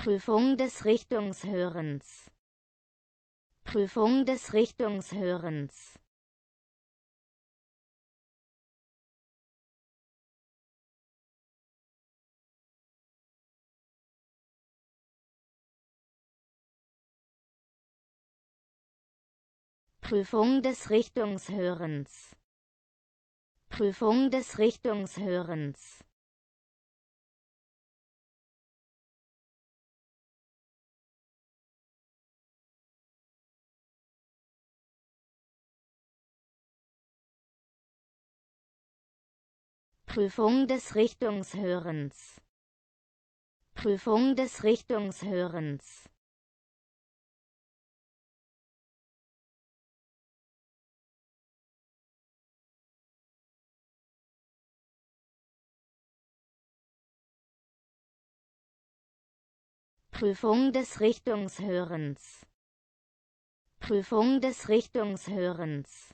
Prüfung des Richtungshörens. Prüfung des Richtungshörens. Prüfung des Richtungshörens. Prüfung des Richtungshörens. Prüfung des Richtungshörens. Prüfung des Richtungshörens. Prüfung des Richtungshörens. Prüfung des Richtungshörens.